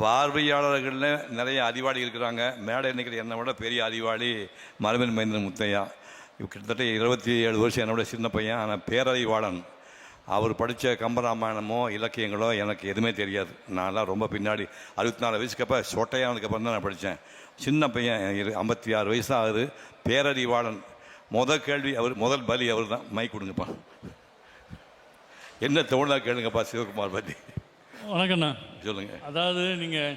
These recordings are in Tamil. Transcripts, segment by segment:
பார்வையாளர்களில் நிறைய அறிவாளி இருக்கிறாங்க. மேடை நிற்கிற என்னை விட பெரிய அறிவாளி மரபின் மைந்தன் முத்தையா. கிட்டத்தட்ட 27 வருஷம் என்னோட சின்ன பையன். ஆனால் பேரறிவாளன். அவர் படித்த கம்பராமாயணமோ இலக்கியங்களோ எனக்கு எதுவுமே தெரியாது. நான்லாம் ரொம்ப பின்னாடி 64 வயசுக்கப்போ சொட்டையானதுக்கப்புறம் தான் நான் படித்தேன். சின்ன பையன், 56 வயசு ஆகுது. பேரறிவாளன். கேள்வி அவர், முதல் பலி அவர் தான். மைக் கொடுங்கப்பா. என்ன தோணா கேளுங்கப்பா சிவகுமார் பற்றி. வணக்கண்ணா. சொல்லுங்க. அதாவது நீங்கள்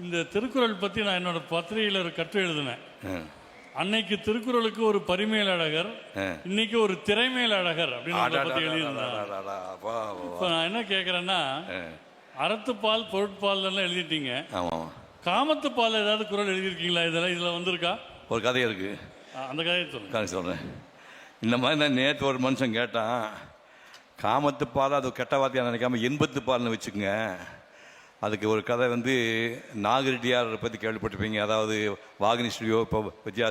இந்த திருக்குறள் பற்றி நான் என்னோட பத்திரிகையில் ஒரு கட்டுரை எழுதினேன். அன்னைக்கு திருக்குறளுக்கு ஒரு பரிமேலழகர், இன்னைக்கு ஒரு திரைமேலழகர் அப்படின்னு பற்றி எழுதியிருந்தேன். இப்போ நான் என்ன கேட்குறேன்னா, அறத்துப்பால் பொருட்பால் எல்லாம் எழுதிட்டீங்க. காமத்துப்பால் ஏதாவது குறள் எழுதியிருக்கீங்களா? இதில் வந்திருக்கா? ஒரு கதை இருக்கு, அந்த கதையை சொல்கிறேன். இந்த மாதிரி நான் நேற்று ஒரு மனுஷன் கேட்டான், காமத்து பால் அது கெட்ட வார்த்தையாக நினைக்காம இன்பத்து பால்னு வச்சுக்கோங்க. அதுக்கு ஒரு கதை நாகரெட்டியார் பற்றி கேள்விப்பட்டிருப்பீங்க. அதாவது வாகினி ஸ்டுடியோ, இப்போ விஜயா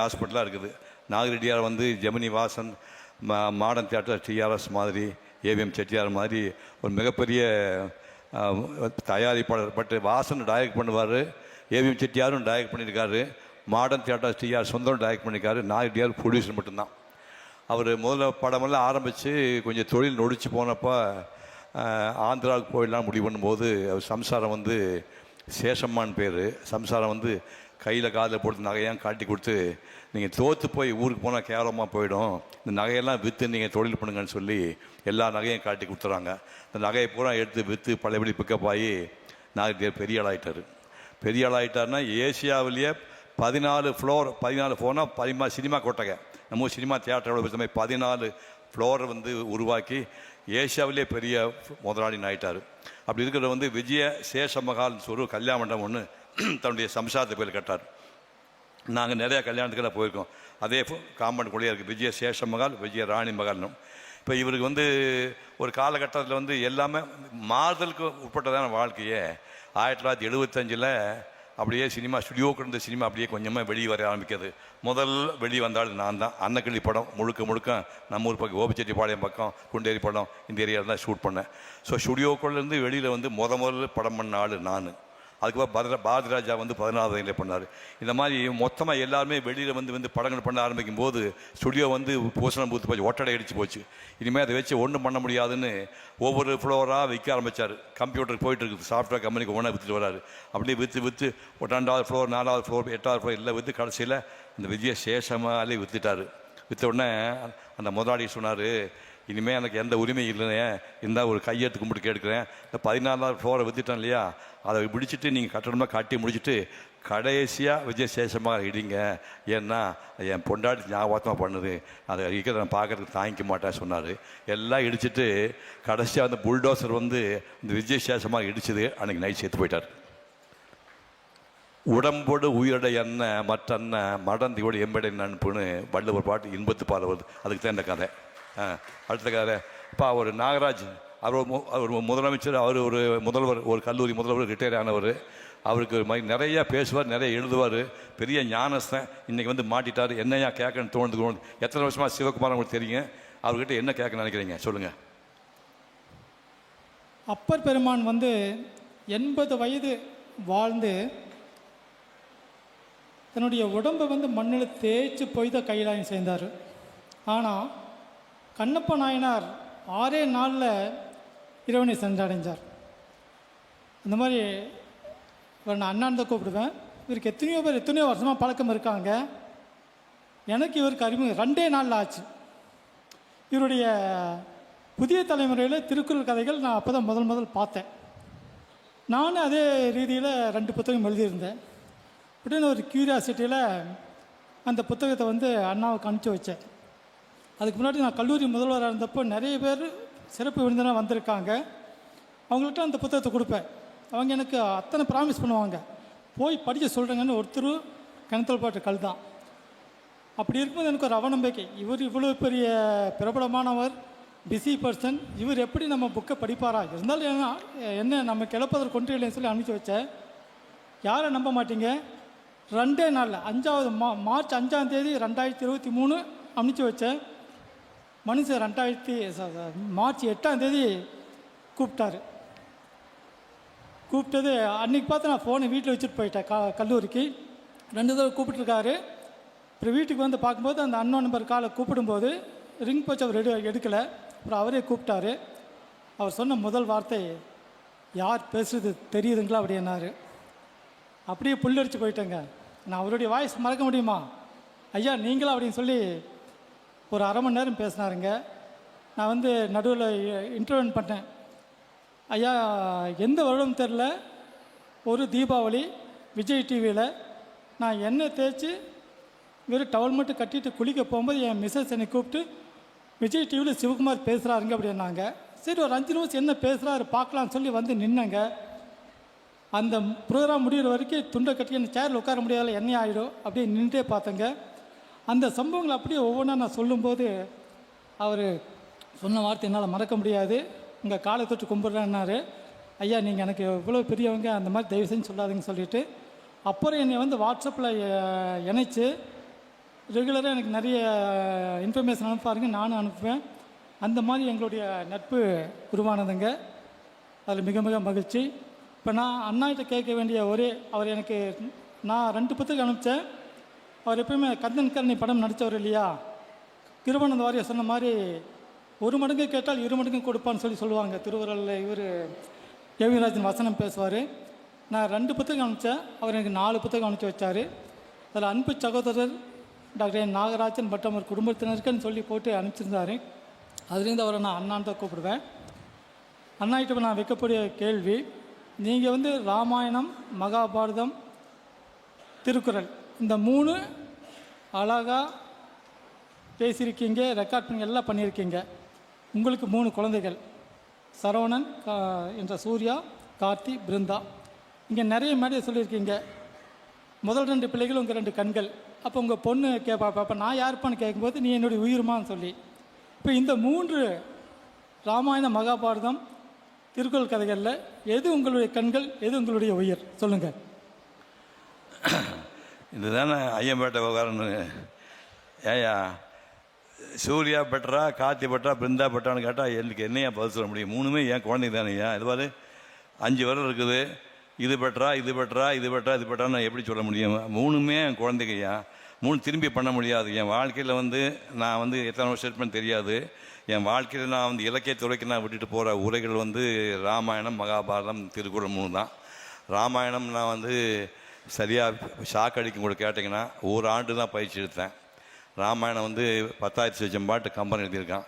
ஹாஸ்பிட்டலாக இருக்குது. Nagireddiyar Gemini Vasan, modern theatre TRS மாதிரி, ஏவிஎம் செட்டியார் மாதிரி ஒரு மிகப்பெரிய தயாரிப்பாளர். பட் வாசன் டைரக்ட் பண்ணுவார், ஏவிஎம் செட்டியாரும் டைரக்ட் பண்ணியிருக்காரு, மாடர்ன் தியேட்டர் டிஆர் சொந்தம் டைரக்ட் பண்ணியிருக்காரு. நாகரெட்டியார் ப்ரொடியூசர் மட்டும்தான். அவர் முதல்ல படமெல்லாம் ஆரம்பித்து கொஞ்சம் தொழில் நொடிச்சு போனப்போ ஆந்திராவுக்கு போயிடலாம் முடிவு பண்ணும்போது, அவர் சம்சாரம் சேஷம்மான் பேர். சம்சாரம் கையில் காதில் போட்டு நகையாக காட்டி கொடுத்து, நீங்கள் தோற்று போய் ஊருக்கு போனால் கேவலமாக போயிடும், இந்த நகையெல்லாம் விற்று நீங்கள் தொழில் பண்ணுங்கன்னு சொல்லி எல்லா நகையும் காட்டி கொடுத்துறாங்க. இந்த நகையை பூரா எடுத்து விற்று பழையபடி பிக்கப் ஆகி நாகரெட்டியார் பெரிய ஆளாயிட்டார். பெரிய ஆளாயிட்டார்னா ஏசியாவிலேயே 14 ஃப்ளோர்னா சினிமா கொட்டகை, நம்ம சினிமா தியேட்டரோட பேசுகிற மாதிரி 14 ஃப்ளோரை உருவாக்கி ஏசியாவிலே பெரிய முதலாளின்னு ஆகிட்டார். அப்படி இருக்கிற விஜய சேஷமகால்னு சொல்லி ஒரு கல்யாண மண்டபம் ஒன்று தன்னுடைய சம்சாரத்தை பேர் கட்டார். நாங்கள் நிறையா கல்யாணத்துக்கெல்லாம் போயிருக்கோம். அதே காம்பவுண்டுக்குள்ளேயே இருக்குது விஜய சேஷமகால், விஜய ராணி மகால்னும். இப்போ இவருக்கு ஒரு காலகட்டத்தில் எல்லாமே மாறுதலுக்கு உட்பட்டதான வாழ்க்கையே. 1975 அப்படியே சினிமா ஸ்டுடியோக்கு இருந்த சினிமா அப்படியே கொஞ்சமாக வெளியே வர ஆரம்பிக்கிறது. முதல் வெளியே வந்தாலும் நான் தான். அன்னக்கிளி படம் முழுக்க நம்ம ஊர் பக்கம் கோபிச்செட்டிப்பாளையம் பக்கம் குண்டேரி படம் இந்த ஏரியாவில் தான் ஷூட் பண்ணேன். ஸோ ஸ்டுடியோக்குள்ளேருந்து வெளியில் முதல் படம் பண்ண ஆள் நான். அதுக்கப்புறம் பாரதிராஜா 14வது வயதில் பண்ணார். இந்த மாதிரி மொத்தமாக எல்லாருமே வெளியில் படங்கள் பண்ண ஆரம்பிக்கும் போது ஸ்டுடியோ பூசணம் பூத்து போச்சு, ஒட்டடை அடித்து போச்சு. இனிமேல் அதை வச்சு ஒன்றும் பண்ண முடியாதுன்னு ஒவ்வொரு ஃப்ளோராக விற்க ஆரம்பித்தார். கம்ப்யூட்டருக்கு போயிட்டு இருக்குது, சாஃப்ட்வேர் கம்பெனிக்கு ஒன்றா விற்றுட்டு வராரு. அப்படியே விற்று 2வது ஃப்ளோர், 4வது ஃப்ளோர், 8வது ஃப்ளோர் எல்லாம் விற்று கடைசியில் இந்த விஜய சேஷமாலே விற்றுட்டார். விற்ற உடனே அந்த முதலாளி சொன்னார், இனிமேல் எனக்கு எந்த உரிமை இல்லைன்னு இருந்தால் ஒரு கையெழுத்து கும்பிட்டு கேட்குறேன். இந்த 14வது ஃப்ளோரை விற்றுட்டேன் இல்லையா, அதை பிடிச்சிட்டு நீங்கள் கட்டணமாக காட்டி முடிச்சுட்டு கடைசியாக விஜயசேஷமாக இடிங்க. ஏன்னா என் பொண்டாட்டி ஞாபகமாக பண்ணுது, அதை இருக்கிறத நான் பார்க்குறதுக்கு தாங்கிக்க மாட்டேன் சொன்னார். எல்லாம் இடிச்சிட்டு கடைசியாக புல்டோசர் இந்த விஜயசேஷமாக இடிச்சது. அன்றைக்கி நைட் சேர்த்து போயிட்டார். உடம்போடு உயிரடை எண்ணெய் மற்ற மடந்தியோடு எம்படை நண்புன்னு வள்ளுவர் பாட்டு இன்பத்து பாட வருது. அதுக்கு தான் இந்த கதை. அடுத்த கதை. இப்போ அவர் நாகராஜ், அவர் முதலமைச்சர், அவர் ஒரு முதல்வர், ஒரு கல்லூரி முதல்வர், ரிட்டையர் ஆனவர். அவருக்கு மாதிரி நிறையா பேசுவார், நிறைய எழுதுவார், பெரிய ஞானஸ்தன். இன்றைக்கி மாட்டிட்டார். என்னையா கேட்கணும்னு தோணுது. எத்தனை வருஷமாக சிவகுமார் உங்களுக்கு தெரியுங்க, அவர்கிட்ட என்ன கேட்க நினைக்கிறீங்க சொல்லுங்கள். அப்பர் பெருமான் 80 வயது வாழ்ந்து தன்னுடைய உடம்பை மண்ணில் தேய்ச்சி போய் தான் கைலாயம் சேர்ந்தார். ஆனால் கண்ணப்ப நாயனார் 6 நாளில் இறைவனை சென்றடைஞ்சார். அந்த மாதிரி நான் அண்ணான் தான் கூப்பிடுவேன். இவருக்கு எத்தனையோ வருஷமாக பழக்கம் இருக்காங்க. எனக்கு இவருக்கு அறிமுகம் 2 நாளில் ஆச்சு. இவருடைய புதிய தலைமுறையில் திருக்குறள் கதைகள் நான் அப்போ தான் முதல் பார்த்தேன். நானும் அதே ரீதியில் 2 புத்தகம் எழுதியிருந்தேன். உடனே ஒரு க்யூரியாசிட்டியில் அந்த புத்தகத்தை அண்ணாவுக்கு அனுப்பிச்சி வச்சேன். அதுக்கு முன்னாடி நான் கல்லூரி முதல்வராக இருந்தப்போ நிறைய பேர் சிறப்பு விருந்தினராக வந்திருக்காங்க. அவங்கள்ட்ட அந்த புத்தகத்தை கொடுப்பேன். அவங்க எனக்கு அத்தனை ப்ராமிஸ் பண்ணுவாங்க, போய் படிக்க சொல்கிறேங்கன்னு. ஒருத்தர் கிணத்துல பாட்டு கல் தான். அப்படி இருக்கும்போது எனக்கு ஒரு அவநம்பிக்கை, இவர் இவ்வளோ பெரிய பிரபலமானவர், பிஸி பர்சன், இவர் எப்படி நம்ம புக்கை படிப்பாரா? இருந்தாலும் என்ன நம்ம கிளப்பதற்கு கொண்டு இல்லைன்னு சொல்லி அனுப்பிச்சி வச்சேன். யாரை நம்ப மாட்டீங்க, 2 நாளில் 5வது மார்ச் 5ஆம் தேதி 2023 அனுப்பிச்சி வச்சேன். மனுஷன் மார்ச் 8ஆம் தேதி கூப்பிட்டாரு. கூப்பிட்டது அன்றைக்கி பார்த்து நான் ஃபோனை வீட்டில் வச்சுட்டு போயிட்டேன் கல்லூரிக்கு. 2 தடவை கூப்பிட்டுருக்காரு. அப்புறம் வீட்டுக்கு வந்து பார்க்கும்போது அந்த அன்னோன் நம்பர் காலை கூப்பிடும்போது ரிங் போச்சு, அவர் எடுக்கலை. அப்புறம் அவரே கூப்பிட்டாரு. அவர் சொன்ன முதல் வார்த்தை, யார் பேசுகிறது தெரியுதுங்களா அப்படின்னாரு. அப்படியே புல்லரிச்சு போயிட்டேங்க. நான் அவருடைய வாய்ஸ் மறக்க முடியுமா? ஐயா நீங்களா அப்படின்னு சொல்லி ஒரு அரை மணி நேரம் பேசினாருங்க. நான் வந்து நடுவில் இன்டர்வியூ பண்ணேன். ஐயா எந்த வருடம் தெரில, ஒரு தீபாவளி விஜய் டிவியில் நான் எண்ணெய் தேய்ச்சி வெறும் டவல் மட்டும் கட்டிட்டு குளிக்க போகும்போது என் மிஸ்ஸஸ் என்னை கூப்பிட்டு விஜய் டிவியில் சிவகுமார் பேசுகிறாருங்க அப்படின்னாங்க. சரி ஒரு 5 நிமிஷம் என்ன பேசுகிறாரு பார்க்கலான்னு சொல்லி வந்து நின்னங்க. அந்த ப்ரோக்ராம் முடிகிற வரைக்கும் துண்டை கட்டி அந்த சேரில் உட்கார முடியாத எண்ணெய் ஆகிடும் அப்படியே நின்றுட்டே பார்த்தேங்க. அந்த சம்பவங்கள் அப்படியே ஒவ்வொன்றா நான் சொல்லும்போது அவர் சொன்ன வார்த்தை என்னால் மறக்க முடியாது. உங்கள் காலை தொட்டு கும்பிட்றேன்னாரு. ஐயா நீங்கள் எனக்கு இவ்வளோ பெரியவங்க, அந்த மாதிரி தயவு செஞ்சு சொல்லாதுன்னு சொல்லிவிட்டு அப்புறம் என்னை வந்து வாட்ஸ்அப்பில் இணைச்சு ரெகுலராக எனக்கு நிறைய இன்ஃபர்மேஷன் அனுப்பாருங்க, நானும் அனுப்புவேன். அந்த மாதிரி எங்களுடைய நட்பு உருவானதுங்க. அதில் மிக மிக மகிழ்ச்சி. இப்போ நான் அண்ணாகிட்ட கேட்க வேண்டிய அவர் எனக்கு நான் 2 புத்தகம் அனுப்பிச்சேன். அவர் எப்பயுமே கந்தன்கரணி படம் நடித்தவர் இல்லையா, கிருபானந்த வாரியார் சொன்ன மாதிரி 1 மடங்கு கேட்டால் 2 மடங்கு கொடுப்பான்னு சொல்லுவாங்க. திருவருளில் இவர் ஏவிராஜன் வசனம் பேசுவார். நான் 2 புத்தகம் அனுப்பிச்சேன், அவர் எனக்கு 4 புத்தகம் அனுப்பிச்சி வச்சார். அதில் அன்பு சகோதரர் டாக்டர் என் நாகராஜன் மற்றும் அவர் குடும்பத்தினருக்குன்னு சொல்லி போட்டு அனுப்பிச்சிருந்தார். அதுலேருந்து அவரை நான் அண்ணான்னு தான் கூப்பிடுவேன். அண்ணாகிட்ட நான் வைக்கக்கூடிய கேள்வி, நீங்கள் வந்து ராமாயணம், மகாபாரதம், திருக்குறள் இந்த 3 அழகாக பேசியிருக்கீங்க, ரெக்கார்ட் பண்ணி எல்லாம் பண்ணியிருக்கீங்க. உங்களுக்கு 3 குழந்தைகள், சரவணன் என்ற சூர்யா, கார்த்தி, பிருந்தா. இங்கே நிறைய மேடையை சொல்லியிருக்கீங்க. முதல் 2 பிள்ளைகள் உங்கள் 2 கண்கள். அப்போ உங்கள் பொண்ணு கேட்பா, அப்போ நான் யாருப்பான்னு கேட்கும்போது நீ என்னுடைய உயிர்மான்னு சொல்லி. இப்போ இந்த 3 ராமாயண, மகாபாரதம், திருக்குறள் கதைகளில் எது உங்களுடைய கண்கள், எது உங்களுடைய உயிர் சொல்லுங்கள். இதுதானே ஐயம்பேட்டை விவகாரம்னு. ஏயா சூர்யா பெட்டரா, கார்த்தி பெட்டரா, பிருந்தா பெட்டரான்னு கேட்டால் எனக்கு என்னையா பதில் சொல்ல முடியும்? 3மே என் குழந்தைங்க தானேயா. இது பாரு 5 விரல் இருக்குது. இது பெட்டரா, இது பெட்டரா, இது பெட்டரா, இது பெட்டரா நான் எப்படி சொல்ல முடியும்? 3மே என் குழந்தைங்கய்யா. 3 திரும்பி பண்ண முடியாது. என் வாழ்க்கையில் வந்து நான் வந்து எத்தனை வருஷம் இருப்பேன்னு தெரியாது. என் வாழ்க்கையில் நான் வந்து இலக்கிய துறைக்கு நான் விட்டுட்டு போகிற உரைகள் வந்து ராமாயணம், மகாபாரதம், திருக்குறள் 3 தான். ராமாயணம் நான் வந்து சரியாக ஷாக் அடிக்கும் கூட கேட்டிங்கன்னா 1 ஆண்டு தான் பயிற்சி எடுத்தேன். ராமாயணம் வந்து 10,000 சொச்சம் பாட்டு கம்பன் எழுதியிருக்கான்.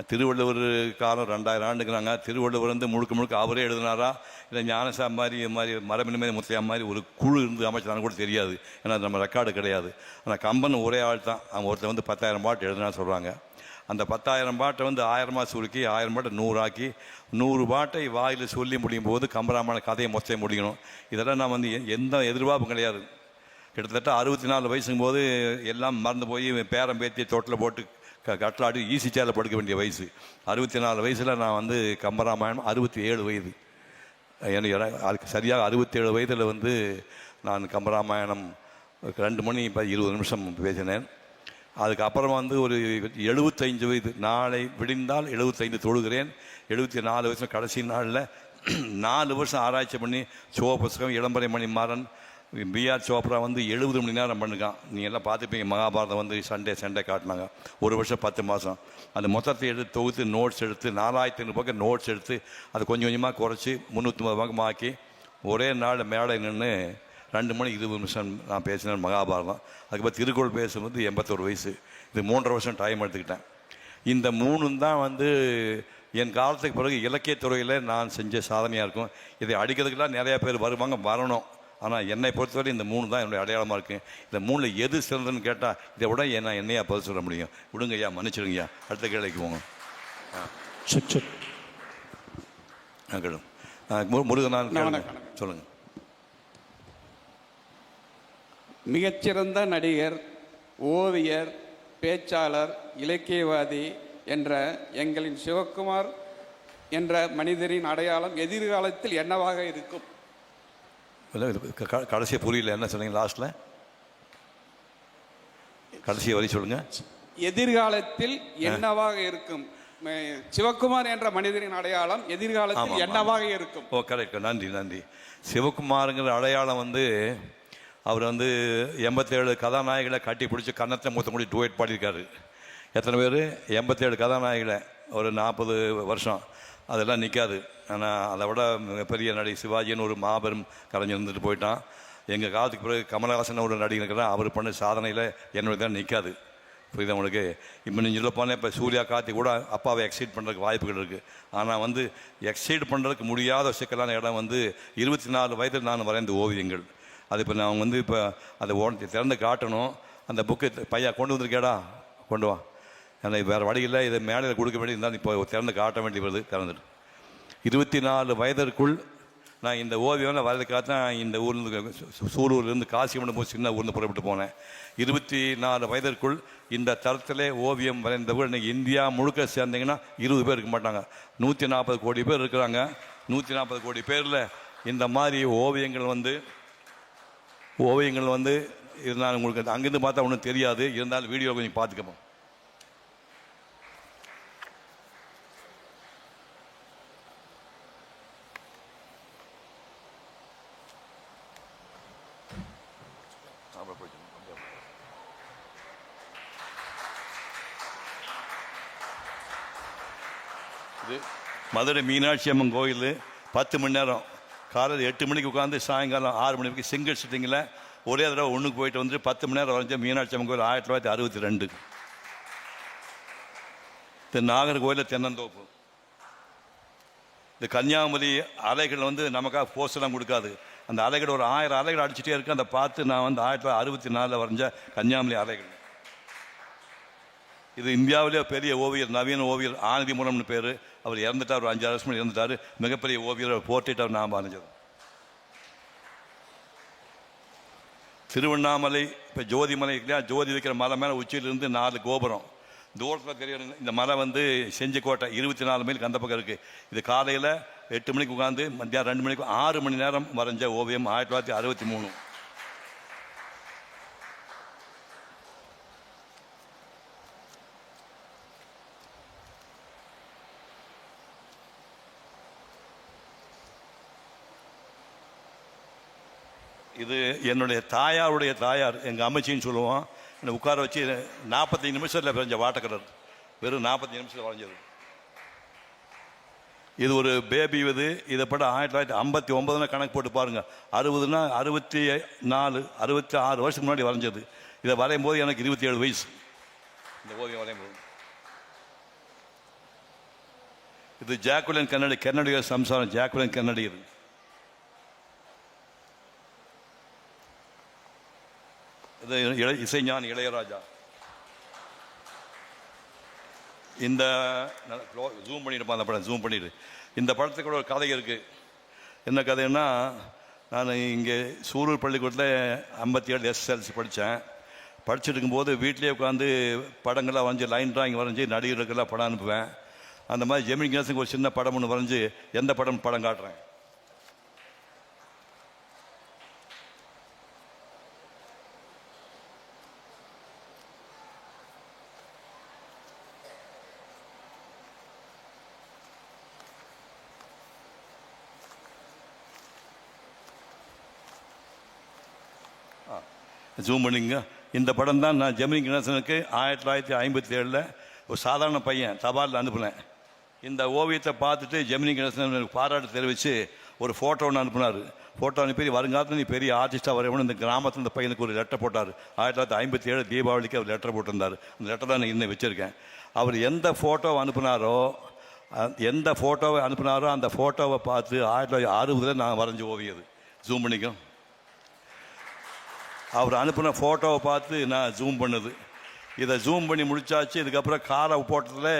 திருவள்ளுவர் காலம் 2000 ஆண்டுங்கிறாங்க. திருவள்ளுவர் வந்து முழுக்க முழுக்க அவரே எழுதினாரா, இல்லை ஞானசா மாதிரி மரபினிமே முத்தையா மாதிரி ஒரு குழு இருந்து அமைச்சதான்னு கூட தெரியாது. ஏன்னா நம்ம ரெக்கார்டு கிடையாது. ஆனால் கம்பன் ஒரே ஆள் தான். அவன் ஒருத்தர் வந்து 10,000 பாட்டு எழுதினா சொல்கிறாங்க. அந்த 10,000 பாட்டை வந்து 1000 சுருக்கி 1000 பாட்டை 100 ஆக்கி 100 பாட்டை வாயில் சொல்லி முடியும் போது கம்பராமாயண கதையை மொத்தம் முடிக்கணும். இதெல்லாம் நான் வந்து எந்த எதிர்பார்ப்பும் கிடையாது. கிட்டத்தட்ட 64 வயசுங்கும் போது எல்லாம் மறந்து போய் பேரம் பேத்தி தொட்டில் போட்டு கட்டலாடி ஈசி சேரில் படுக்க வேண்டிய வயசு. 64 வயசில் நான் வந்து கம்பராமாயணம் 67 வயது. எனக்கு அதுக்கு சரியாக 67 வயதில் வந்து நான் கம்பராமாயணம் 2 மணி 20 நிமிஷம் பேசினேன். அதுக்கப்புறம் வந்து ஒரு 75 வயது, நாளை விடிந்தால் 75 தொழுகிறேன். 74 வயசு கடைசி நாளில் 4 வருஷம் ஆராய்ச்சி பண்ணி சிவபுஸ்தகம், இளம்பரை மணி மாறன், பிஆர் சோப்ரா வந்து 70 மணி நேரம் பண்ணிருக்கான். நீங்கள் எல்லாம் பார்த்துப்பீங்க. மகாபாரதம் வந்து சண்டே காட்டினாங்க. 1 வருஷம் 10 மாதம். அந்த மொத்தத்தை எடுத்து தொகுத்து நோட்ஸ் எடுத்து 4500 பக்கம் நோட்ஸ் எடுத்து அதை கொஞ்சம் கொஞ்சமாக குறைச்சி 350 பக்கம் ஆக்கி ஒரே நாள் மேலே நின்று 2 மணி 20 நிமிஷம் நான் பேசினேன் மகாபாரதம். அதுக்கப்புறம் திருக்குறள் பேசும்போது 81 வயசு. இது 3.5 வருஷம் டைம் எடுத்துக்கிட்டேன். இந்த 3 தான் வந்து என் காலத்துக்கு பிறகு இலக்கியத்துறையில் நான் செஞ்ச சாதனையாக இருக்கும். இதை அடிக்கிறதுக்கெல்லாம் நிறையா பேர் வருவாங்க, வரணும். ஆனால் என்னை பொறுத்தவரை இந்த 3 தான் என்னுடைய அடையாளமாக இருக்குது. இந்த 3ல் எது சிறந்ததுன்னு கேட்டால் இதை விட நான் என்னையா பதில் சொல்ல முடியும்? விடுங்கய்யா, மன்னிச்சிடுங்கய்யா. அடுத்த கேள்விக்கு போங்க. முருகனான் சொல்லுங்கள். மிகச்சிறந்த நடிகர், ஓவியர், பேச்சாளர், இலக்கியவாதி என்ற எங்களின் சிவகுமார் என்ற மனிதரின் அடையாளம் எதிர்காலத்தில் என்னவாக இருக்கும்? கடைசியாக புரியல, என்ன சொன்னீங்க லாஸ்ட்டில்? கடைசி வரை சொல்லுங்கள். எதிர்காலத்தில் என்னவாக இருக்கும்? சிவகுமார் என்ற மனிதரின் அடையாளம் எதிர்காலத்தில் ஆமாம், என்னவாக இருக்கும்? ஓ கரெக்ட், நன்றி நன்றி. சிவகுமாருங்கிற அடையாளம் வந்து அவர் வந்து 87 கதாநாயகளை கட்டி பிடிச்சி கன்னத்தை மொத்தம் கூடி டூயட் பாடியிருக்காரு. எத்தனை பேர்? 87 கதாநாயகளை, ஒரு 40 வருஷம். அதெல்லாம் நிற்காது. ஆனால் அதை விட மிகப்பெரிய நடிகை சிவாஜின்னு ஒரு மாபெரும் கலைஞர் இருந்துட்டு போயிட்டான். எங்கள் காலத்துக்கு பிறகு கமலஹாசன் ஒரு நடிகர் இருக்கிறான். அவர் பண்ண சாதனையில் என்னோட தான் நிற்காது. புரியுது உங்களுக்கு? இப்போ நீங்கள் சொல்ல போனால் இப்போ சூர்யா கார்த்தி கூட அப்பாவை எக்ஸைட் பண்ணுறதுக்கு வாய்ப்புகள் இருக்குது. ஆனால் வந்து எக்ஸைட் பண்ணுறதுக்கு முடியாத சிக்கலான இடம் வந்து 24 வயதில் நான் வரைந்த ஓவியங்கள். அது இப்போ நான் வந்து இப்போ அதை திறந்து காட்டணும். அந்த புக்கு பையா கொண்டு வந்திருக்கேடா, கொண்டு வா. ஏன்னா வேறு வழியில் இதை மேடையில் கொடுக்க வேண்டியது இருந்தால் இப்போ திறந்து காட்ட வேண்டி வருது. திறந்துட்டு 24 வயதிற்குள் நான் இந்த ஓவியம் வரைதுக்காக தான் இந்த ஊர்லேருந்து சூலூர்லேருந்து காசிமண்டம் போய் சின்ன ஊர்ந்து புறப்பட்டு போனேன். 24 வயதிற்குள் இந்த தரத்திலே ஓவியம் வரைந்தவர்கள் இன்றைக்கி இந்தியா முழுக்க சேர்ந்தீங்கன்னா 20 பேர் இருக்க மாட்டாங்க. 140 கோடி பேர் இருக்கிறாங்க. 140 கோடி பேரில் இந்த மாதிரி ஓவியங்கள் வந்து இருந்தாலும் உங்களுக்கு அங்கேருந்து பார்த்தா ஒன்றும் தெரியாது. இருந்தாலும் வீடியோ கொஞ்சம் பார்த்துக்கப்போம். இது மதுரை மீனாட்சி அம்மன் கோயில் 10 மணி நேரம். காலையில் 8 மணிக்கு உட்காந்து சாயங்காலம் 6 மணி வரைக்கும் சிங்கிள் சிட்டிங்கில் ஒரே தடவை ஒன்றுக்கு போயிட்டு வந்து 10 மணி நேரம் வரைஞ்ச மீனாட்சி அம்மன் கோயில் 1962. இந்த நாகர்கோயிலில் தென்னந்தோப்பு. இந்த கன்னியாகுமரி அலைகள் வந்து நமக்காக போஸ்டெல்லாம் கொடுக்காது. அந்த அலைகள் ஒரு 1000 அலைகள் அடிச்சுட்டே இருக்கு. அதை பார்த்து நான் வந்து 1964 வரைஞ்ச கன்னியாகுமரி அலைகள். இது இந்தியாவிலே பெரிய ஓவியர், நவீன ஓவியர் ஆனதிமூலம்னு பேர். அவர் இறந்துட்டார், ஒரு 5-6 வருஷம் இறந்துட்டார். மிகப்பெரிய ஓவியர். போர்ட்ரேட் அவர் நான் வரைஞ்சது. திருவண்ணாமலை இப்போ ஜோதிமலை இல்லையா, ஜோதி வைக்கிற மலை மேலே உச்சியிலிருந்து 4 கோபுரம். தூரத்தில் தெரிய இந்த மலை வந்து செஞ்சிக்கோட்டை 24 மைலுக்கு அந்த பக்கம் இருக்குது. இது காலையில் 8 மணிக்கு உட்காந்து மத்தியானம் 2 மணிக்கு 6 மணி நேரம் வரைஞ்ச ஓவியம் 1963. இது என்னுடைய தாயாருடைய தாயார், எங்கள் அம்மச்சின்னு சொல்லுவோம். என்னை உட்கார வச்சு 45 நிமிஷத்தில் வரைஞ்ச வாட்டக்கலர். வெறும் 45 நிமிஷத்தில் வரைஞ்சது. இது ஒரு பேபி. இதை பட 1959 கணக்கு போட்டு பாருங்கள். 60னா 64 66 வருஷத்துக்கு முன்னாடி வரைஞ்சது. இதை வரையும் போது எனக்கு 27 வயசு. இந்த ஓவியம் வரையும் போது இது ஜாக்குலின் கென்னடியர் சம்சாரம். ஜாக்குலின் கென்னடியர். இது இசைஞானி இளையராஜா. இந்த ஜூம் பண்ணிட்டு அந்த படம் ஜூம் பண்ணிட்டு இந்த படத்துக்கு கூட ஒரு கதை இருக்குது. என்ன கதைன்னா, நான் இங்கே சூலூர் பள்ளிக்கூடத்தில் 57 SSLC படித்தேன். படிச்சுட்டு இருக்கும்போது வீட்டிலே உட்காந்து படங்கள்லாம் வரைஞ்சி, லைன் ட்ராயிங் வரைஞ்சி நடிகர்களுக்கெல்லாம் படம் அனுப்புவேன். அந்த மாதிரி ஜெமினி கணேசனுக்கு ஒரு சின்ன படம் ஒன்று வரைஞ்சி எந்த படம் காட்டுறேன். ஜூம் பண்ணிங்க. இந்த படம் தான் நான் ஜெமினி கணேசனுக்கு 1957 ஒரு சாதாரண பையன் தபாலில் அனுப்புனேன். இந்த ஓவியத்தை பார்த்துட்டு ஜெமினி கணேசன் எனக்கு பாராட்டு தெரிவித்து ஒரு ஃபோட்டோ ஒன்று அனுப்புனார். ஃபோட்டோ அனுப்பி வருங்காலத்தில் நீ பெரிய ஆர்டிஸ்ட்டாக வரையணும் இந்த கிராமத்தில் இந்த பையனுக்கு ஒரு லெட்டர் போட்டார். 1957 தீபாவளிக்கு அவர் லெட்டர் போட்டிருந்தார். அந்த லெட்டர் தான் நான் இன்னும் வச்சுருக்கேன். அவர் எந்த ஃபோட்டோவை அனுப்புனாரோ அந்த ஃபோட்டோவை பார்த்து 1960 நான் வரைஞ்ச ஓவியம். ஜூம் பண்ணிக்கும். அவர் அனுப்பின ஃபோட்டோவை பார்த்து நான் ஜூம் பண்ணுது. இதை ஜூம் பண்ணி முடிச்சாச்சு. இதுக்கப்புறம் காரை போட்டதில்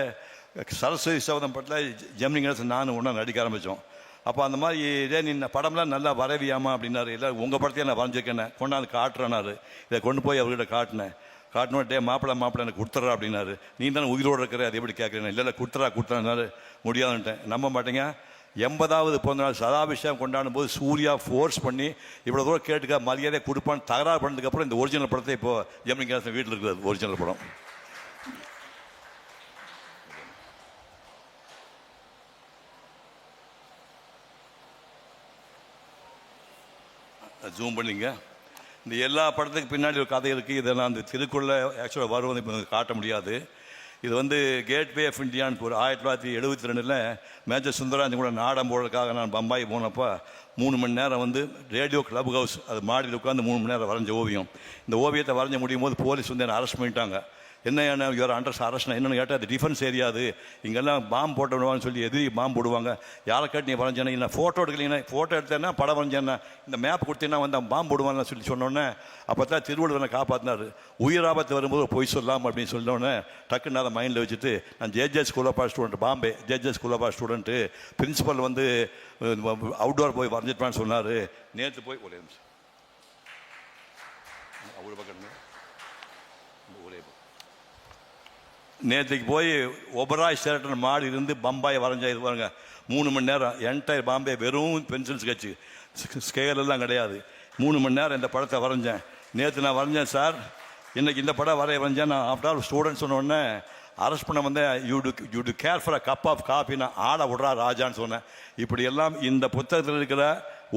சரஸ்வதி சபதம் படத்தில் ஜெமினி கணேசன் நானும் ஒன்றா நடிக்க ஆரம்பித்தோம். அப்போ அந்த மாதிரி இதே நீ படம்லாம் நல்லா வரைவியாமா அப்படின்னாரு. இல்லை உங்கள் படத்தையே நான் வரைஞ்சிருக்கேன், கொண்டாந்து காட்டுறேன்னாரு. இதை கொண்டு போய் அவர்கிட்ட காட்டினோம். டே மாப்பிள்ளை எனக்கு கொடுத்துட்றா அப்படின்னாரு. நீ தானே உயிரோடு இருக்கிற, அது எப்படி கேட்குறேன். இல்லை கொடுத்துறாரு. முடியாதுன்ட்டேன். நம்ப மாட்டேங்க. 80வது பிறந்தநாள் சதாபிஷேகம் கொண்டாடும் போது சூர்யா ஃபோர்ஸ் பண்ணி இவ்வளோ தூரம் கேட்டுக்க மரியாதை கொடுப்பான்னு தகராறு பண்ணதுக்கப்புறம் இந்த ஒரிஜினல் படத்தை இப்போ ஜெமினி கணேசன் வீட்டில் இருக்கிறது ஒரிஜினல் படம். ஜூம் பண்ணிங்க. இந்த எல்லா படத்துக்கு பின்னாடி ஒரு கதை இருக்குது. இதை நான் அந்த திருக்குறளை ஆக்சுவலாக வருவது இப்போ காட்ட முடியாது. இது வந்து கேட்வே ஆஃப் இந்தியான்னு ஒரு 1972 மேஜர் சுந்தராஜன் கூட நாடகம் போடுறதுக்காக நான் பம்பாய் போனப்போ 3 மணி நேரம் வந்து ரேடியோ கிளப் ஹவுஸ் அது மாடியில் உட்காந்து 3 மணி நேரம் வரைஞ்ச ஓவியம். இந்த ஓவியத்தை வரைஞ்ச முடியும் போது போலீஸ் வந்து என்னை அரெஸ்ட் பண்ணிட்டாங்க. என்ன யுவர் அண்டர் அரெஸ்ட் என்னென்னு கேட்டால் அது டிஃபென்ஸ் ஏரியா, அது இங்கெல்லாம் பாம்பு போட்டு விடுவான்னு சொல்லி எதிரி பாம்பு போடுவாங்க. யாரை கேட்டு நீ வரைஞ்சேன்னா இல்லை ஃபோட்டோ எடுக்கலீங்கன்னா ஃபோட்டோ எடுத்தேன்னா படம் வரைஞ்சேன்னா இந்த மேப் கொடுத்தீங்கன்னா வந்து பாம்பு போடுவாங்கன்னு சொல்லி சொன்னோன்னே அப்போ தான் திருவள்ளுவரை காப்பாற்றினார். உயிராபத்து வரும்போது பொய் சொல்லாமல் அப்படின்னு சொன்னோன்னே டக்குன்னு அதை மைண்டில் வச்சுட்டு நான் J school of student, Bombay J school of student principal வந்து அவுட்டோர் போய் வரைஞ்சிட்டுவான்னு சொன்னார். நேற்று போய் ஒரே நிமிஷம் அவ்வளோ பக்கம் ஒரே நேற்றுக்கு போய் ஒபராய் சேரட்டன் மாடி இருந்து பம்பாயை வரைஞ்சா இது பாருங்க 3 மணி நேரம் என்டையர் பாம்பே வெறும் பென்சில் ஸ்கெட்சு, ஸ்கேல் எல்லாம் கிடையாது. 3 மணி நேரம் இந்த படத்தை வரைஞ்சேன். நேற்று நான் வரைஞ்சேன் சார், இன்னைக்கு இந்த படம் வரைஞ்சேன். நான் ஆஃப்டர் ஆல் ஸ்டூடெண்ட் சொன்னோடனே அரெஸ்ட் பண்ண வந்தேன். You do care for a cup of coffee, நான் ஆட விட்றா ராஜான்னு சொன்னேன். இப்படி எல்லாம் இந்த புத்தகத்தில் இருக்கிற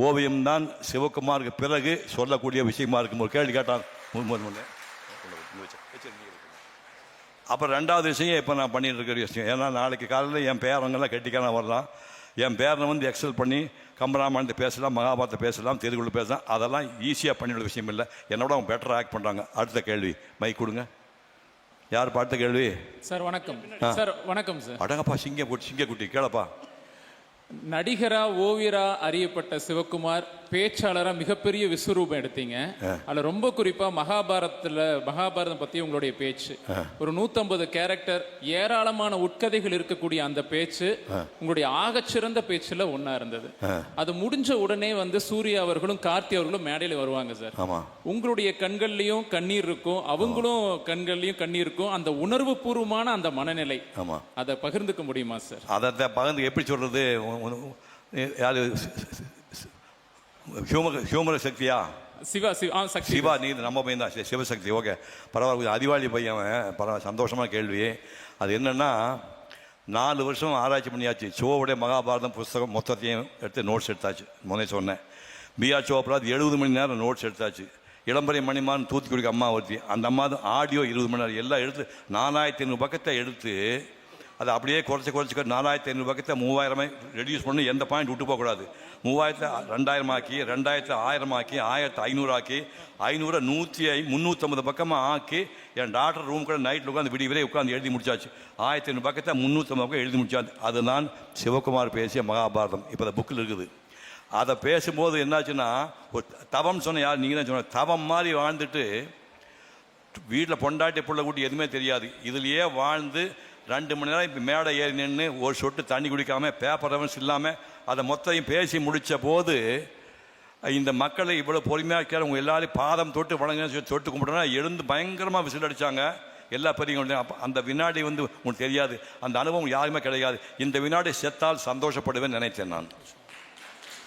ஓவியம் தான் சிவகுமாருக்கு பிறகு சொல்லக்கூடிய விஷயமா இருக்கும். ஒரு கேள்வி கேட்டான் அப்புறம் 2வது விஷயம் இப்போ நான் பண்ணிட்டு இருக்கிற விஷயம். ஏன்னா நாளைக்கு காலையில் என் பேரங்கெல்லாம் கெட்டிக்கான வரலாம். என் பேரனை வந்து எக்ஸல் பண்ணி கம்பராமாயணத்தை பேசலாம், மகாபாரத்தை பேசலாம், திருக்குறள் பேசலாம். அதெல்லாம் ஈஸியாக பண்ணிவிட விஷயம் இல்லை. என்னோட அவங்க பெட்டராக ஆக்ட் பண்ணுறாங்க. அடுத்த கேள்வி மைக் கொடுங்க. யார் அடுத்த கேள்வி? சார் வணக்கம். சார் வணக்கம் சார். அடங்கப்பா சிங்கக்குட்டி கேளப்பா. நடிகரா ஓவியரா அறியப்பட்ட சிவகுமார் பேச்சாளரா மிகப்பெரிய விஸ்வரூபம் எடுத்தீங்க. அதுல ரொம்ப குறிப்பா மகாபாரதம் பத்தி உங்களுடைய பேச்சு, ஒரு 150 கேரக்டர், ஏராளமான உட்கதைகள் இருக்கக்கூடிய அந்த பேச்சு உங்களுடைய ஆகச்சிறந்த பேச்சுல ஒன்னா இருந்தது. அது முடிஞ்ச உடனே வந்து சூர்யா அவர்களும் கார்த்தி அவர்களும் மேடையில வருவாங்க சார். உங்களுடைய கண்கள்லயும் கண்ணீர் இருக்கும், அவங்களும் கண்கள்லயும் கண்ணீர் இருக்கும். அந்த உணர்வு பூர்வமான அந்த மனநிலை, அதை பகிர்ந்துக்க முடியுமா சார்? அதை பகிர்ந்து எப்படி சொல்றது? யாரு ஹியூமர் சக்தியா? சிவா நீ நம்ம பையன் தான், சிவசக்தி. ஓகே பரவாயில்ல, அதிவாளி பையன். பரவாயில்ல, சந்தோஷமான கேள்வி. அது என்னன்னா 4 வருஷம் ஆராய்ச்சி பண்ணியாச்சு. சோவுடைய மகாபாரதம் புஸ்தகம் மொத்தத்தையும் எடுத்து நோட்ஸ் எடுத்தாச்சு. முதலே சொன்னேன். பிஆர் சோப்ரா 70 மணி நேரம் நோட்ஸ் எடுத்தாச்சு. இளம்பரை மணிமான் தூத்துக்குடிக்கு அம்மா ஒருத்தி, அந்த அம்மா ஆடியோ 20 மணி நேரம் எல்லாம் எடுத்து 4500 பக்கத்தை எடுத்து அதை அப்படியே குறைச்சி 4500 பக்கத்தை 3000 ரெடியூஸ் பண்ணி எந்த பாயிண்ட் விட்டு போகக்கூடாது. 3000 2000 ஆக்கி, 2000 1000 ஆக்கி, 1500 ஆக்கி, 500 350 பக்கமாக ஆக்கி என் டாக்டர் ரூம் கூட நைட்டில் உட்காந்து விடிவரே உட்காந்து எழுதி முடிச்சாச்சு. 1500 பக்கத்தை 350 பக்கம் எழுதி முடிச்சாச்சு. அதுதான் சிவகுமார் பேசிய மகாபாரதம். இப்போ அந்த புக்கில் இருக்குது. அதை பேசும்போது என்னாச்சுன்னா, ஒரு தவம் சொன்ன யார் நீங்கள் தான் சொன்ன, தவம் மாதிரி வாழ்ந்துட்டு வீட்டில் பொண்டாட்டி புள்ள கூட்டி எதுவுமே தெரியாது, இதுலேயே வாழ்ந்து 2 மணி நேரம் இப்போ மேடை ஏறி நின்று ஒரு சொட்டு தண்ணி குடிக்காமல் பேப்பர் ரெஃபரன்ஸ் இல்லாமல் அதை மொத்தையும் பேசி முடித்த போது இந்த மக்களை இவ்வளோ பொறுமையாக இருக்கிற உங்கள் எல்லாரையும் பாதம் தொட்டு வணங்க தொட்டு கும்பிட்டோன்னா எழுந்து பயங்கரமாக விசில் அடித்தாங்க எல்லா பெரியவங்களையும். அப்போ அந்த வினாடி வந்து உங்களுக்கு தெரியாது, அந்த அனுபவம் யாருமே கிடையாது. இந்த வினாடி செத்தால் சந்தோஷப்படுவேன்னு நினைத்தேன் நான்.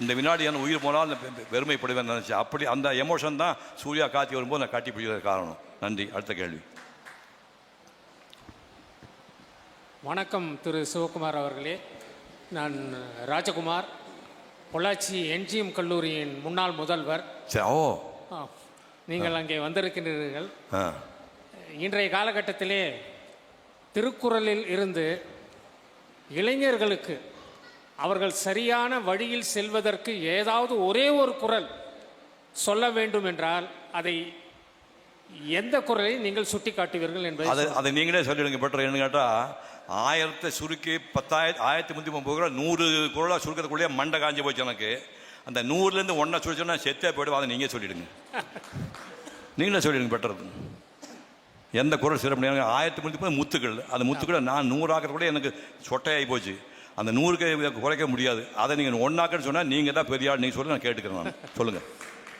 இந்த வினாடி என் உயிர் போனால் பெருமைப்படுவேன் நினச்சேன். அப்படி அந்த எமோஷன் தான் சூர்யா காத்தி வரும்போது நான் காட்டி பிடிக்கிறது காரணம். நன்றி. அடுத்த கேள்வி. வணக்கம் திரு சிவகுமார் அவர்களே. நான் ராஜகுமார், பொள்ளாச்சி என்ஜிஎம் கல்லூரியின் முன்னாள் முதல்வர். நீங்கள் அங்கே வந்திருக்கின்றீர்கள். இன்றைய காலகட்டத்திலே திருக்குறளில் இருந்து இளைஞர்களுக்கு அவர்கள் சரியான வழியில் செல்வதற்கு ஏதாவது ஒரே ஒரு குறள் சொல்ல வேண்டும் என்றால் அதை எந்த குறளை நீங்கள் சுட்டி காட்டுவீர்கள் என்பதை அதை நீங்களே சொல்லிடுங்க. பெட்டர் என்ன கேட்டால் 1000 சுருக்கி 10,330 குரல் 100 குரலாக சுருக்கிறதுக்குள்ளேயே மண்டை காஞ்சி போச்சு எனக்கு. அந்த 100லேருந்து 1 சுருச்சோன்னா செத்தே போய்டும். அதை நீங்கள் சொல்லிவிடுங்க, நீங்களே சொல்லிடுங்க. பெட்டர் எந்த குரல் சிறப்பு 1030 முத்துக்கள். அந்த முத்துக்களை நான் 100 ஆக்கிறது கூட எனக்கு சொட்டையாகி போச்சு. அந்த 100க்கு குறைக்க முடியாது. அதை நீங்கள் 1 ஆக்கன்னு சொன்னால் நீங்கள் தான் பெரிய ஆள். நீங்கள் சொல்லி நான் கேட்டுக்கிறேன். நான் சொல்லுங்கள்.